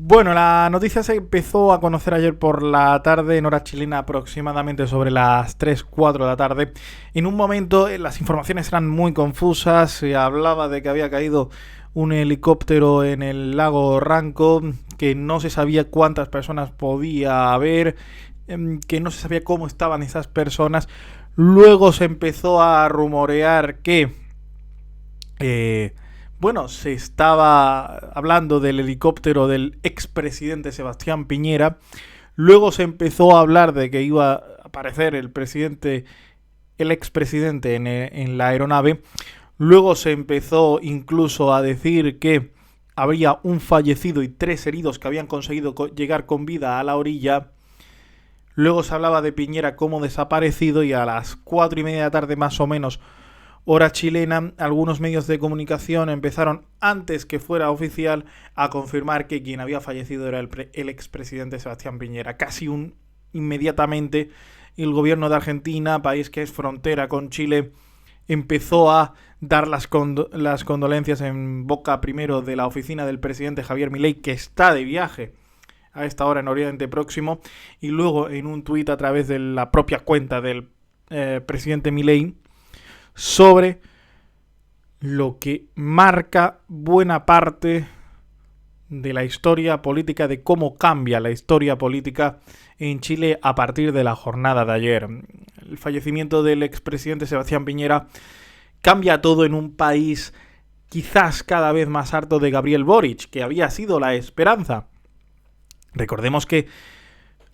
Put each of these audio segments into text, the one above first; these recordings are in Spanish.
Bueno, la noticia se empezó a conocer ayer por la tarde, en hora chilena, aproximadamente sobre las 3 4 de la tarde. En un momento las informaciones eran muy confusas, se hablaba de que había caído un helicóptero en el lago Ranco, que no se sabía cuántas personas podía haber, que no se sabía cómo estaban esas personas. Luego se empezó a rumorear que bueno, se estaba hablando del helicóptero del expresidente Sebastián Piñera. Luego se empezó a hablar de que iba a aparecer el expresidente en la aeronave. Luego se empezó incluso a decir que habría un fallecido y 3 heridos que habían conseguido llegar con vida a la orilla. Luego se hablaba de Piñera como desaparecido y a las 4:30 de la tarde más o menos, hora chilena, algunos medios de comunicación empezaron, antes que fuera oficial, a confirmar que quien había fallecido era el expresidente Sebastián Piñera. Inmediatamente, el gobierno de Argentina, país que es frontera con Chile, empezó a dar las condolencias en boca primero de la oficina del presidente Javier Milei, que está de viaje a esta hora en Oriente Próximo, y luego en un tuit a través de la propia cuenta del presidente Milei, sobre lo que marca buena parte de la historia política, de cómo cambia la historia política en Chile a partir de la jornada de ayer. El fallecimiento del expresidente Sebastián Piñera cambia todo en un país quizás cada vez más harto de Gabriel Boric, que había sido la esperanza. Recordemos que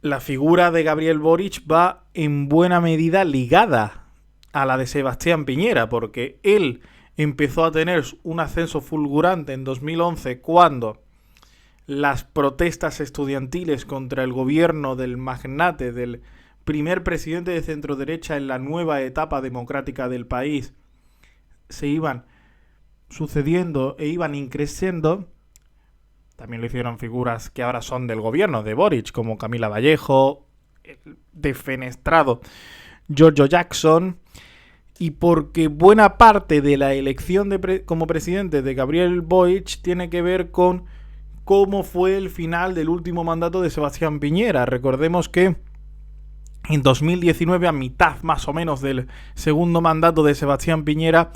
la figura de Gabriel Boric va en buena medida ligada a la de Sebastián Piñera, porque él empezó a tener un ascenso fulgurante en 2011 cuando las protestas estudiantiles contra el gobierno del magnate, del primer presidente de centroderecha en la nueva etapa democrática del país, se iban sucediendo e iban increciendo. También lo hicieron figuras que ahora son del gobierno de Boric, como Camila Vallejo, el defenestrado Giorgio Jackson, y porque buena parte de la elección como presidente de Gabriel Boric tiene que ver con cómo fue el final del último mandato de Sebastián Piñera. Recordemos que en 2019, a mitad más o menos del segundo mandato de Sebastián Piñera,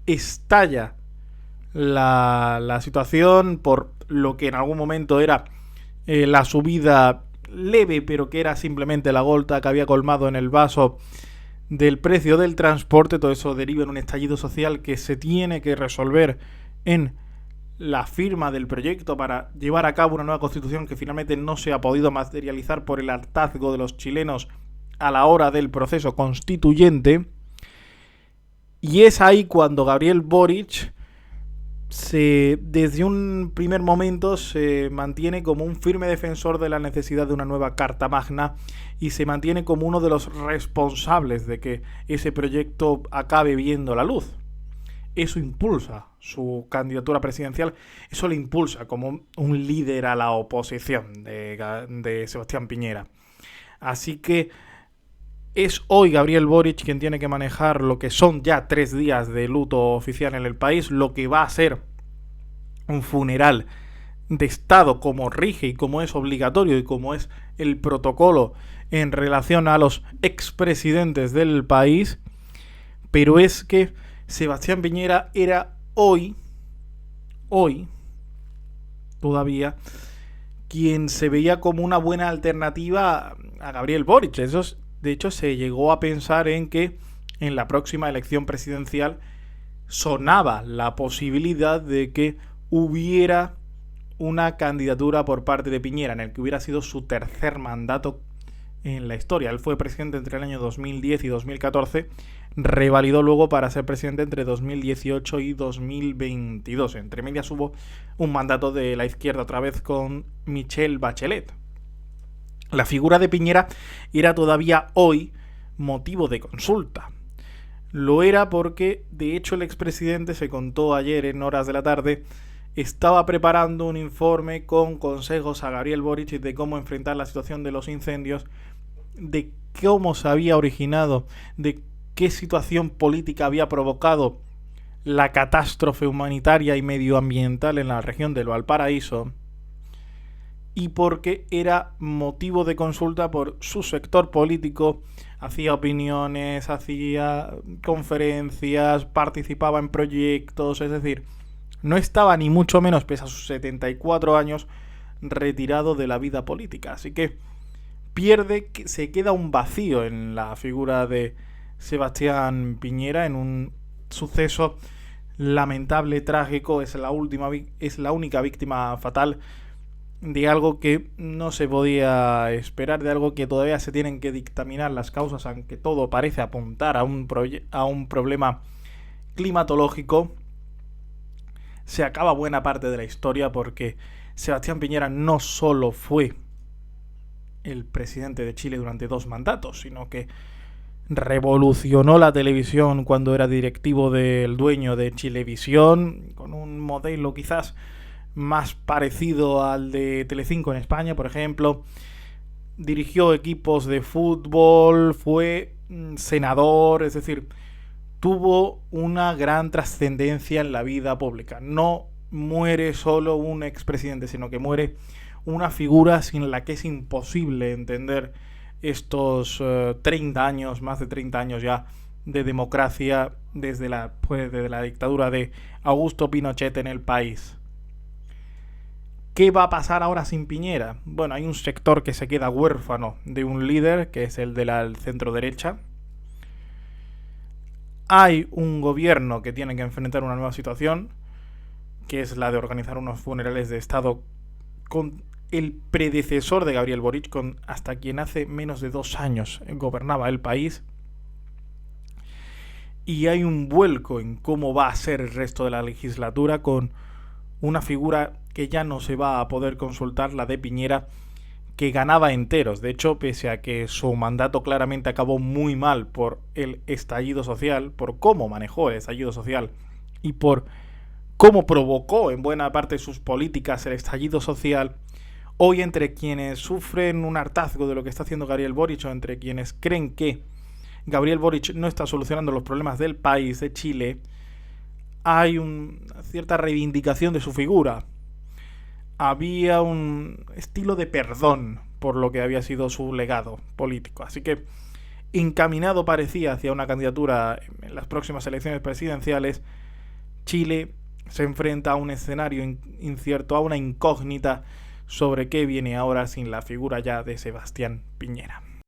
estalla la situación por lo que en algún momento era la subida leve, pero que era simplemente la gota que había colmado en el vaso del precio del transporte. Todo eso deriva en un estallido social que se tiene que resolver en la firma del proyecto para llevar a cabo una nueva constitución que finalmente no se ha podido materializar por el hartazgo de los chilenos a la hora del proceso constituyente. Y es ahí cuando Gabriel Boric desde un primer momento se mantiene como un firme defensor de la necesidad de una nueva Carta Magna y se mantiene como uno de los responsables de que ese proyecto acabe viendo la luz. Eso impulsa su candidatura presidencial, eso le impulsa como un líder a la oposición de Sebastián Piñera. Así que es hoy Gabriel Boric quien tiene que manejar lo que son ya 3 días de luto oficial en el país, lo que va a ser un funeral de Estado como rige y como es obligatorio y como es el protocolo en relación a los expresidentes del país. Pero es que Sebastián Piñera era hoy todavía quien se veía como una buena alternativa a Gabriel Boric. De hecho, se llegó a pensar en que en la próxima elección presidencial sonaba la posibilidad de que hubiera una candidatura por parte de Piñera, en el que hubiera sido su tercer mandato en la historia. Él fue presidente entre el año 2010 y 2014, revalidó luego para ser presidente entre 2018 y 2022. Entre medias hubo un mandato de la izquierda otra vez con Michelle Bachelet. La figura de Piñera era todavía hoy motivo de consulta. Lo era porque, de hecho, el expresidente, se contó ayer en horas de la tarde, estaba preparando un informe con consejos a Gabriel Boric de cómo enfrentar la situación de los incendios, de cómo se había originado, de qué situación política había provocado la catástrofe humanitaria y medioambiental en la región del Valparaíso. y porque era motivo de consulta por su sector político. Hacía opiniones, hacía conferencias, participaba en proyectos, es decir, no estaba ni mucho menos, pese a sus 74 años, retirado de la vida política. Así que se queda un vacío en la figura de Sebastián Piñera, en un suceso lamentable, trágico. Es la única víctima fatal de algo que no se podía esperar, de algo que todavía se tienen que dictaminar las causas, aunque todo parece apuntar a un problema climatológico. Se acaba buena parte de la historia porque Sebastián Piñera no solo fue el presidente de Chile durante 2 mandatos, sino que revolucionó la televisión cuando era directivo del dueño de Chilevisión, con un modelo quizás más parecido al de Telecinco en España, por ejemplo. Dirigió equipos de fútbol, fue senador, es decir, tuvo una gran trascendencia en la vida pública. No muere solo un expresidente, sino que muere una figura sin la que es imposible entender estos 30 años, más de 30 años ya, de democracia desde la dictadura de Augusto Pinochet en el país. ¿Qué va a pasar ahora sin Piñera? Bueno, hay un sector que se queda huérfano de un líder, que es el de la centro derecha. Hay un gobierno que tiene que enfrentar una nueva situación, que es la de organizar unos funerales de Estado con el predecesor de Gabriel Boric, con hasta quien hace menos de 2 años gobernaba el país. Y hay un vuelco en cómo va a ser el resto de la legislatura, con una figura que ya no se va a poder consultar, la de Piñera, que ganaba enteros. De hecho, pese a que su mandato claramente acabó muy mal por el estallido social, por cómo manejó el estallido social y por cómo provocó en buena parte sus políticas el estallido social, hoy entre quienes sufren un hartazgo de lo que está haciendo Gabriel Boric, o entre quienes creen que Gabriel Boric no está solucionando los problemas del país, de Chile, hay una cierta reivindicación de su figura. Había un estilo de perdón por lo que había sido su legado político. Así que encaminado parecía hacia una candidatura en las próximas elecciones presidenciales. Chile se enfrenta a un escenario incierto, a una incógnita sobre qué viene ahora sin la figura ya de Sebastián Piñera.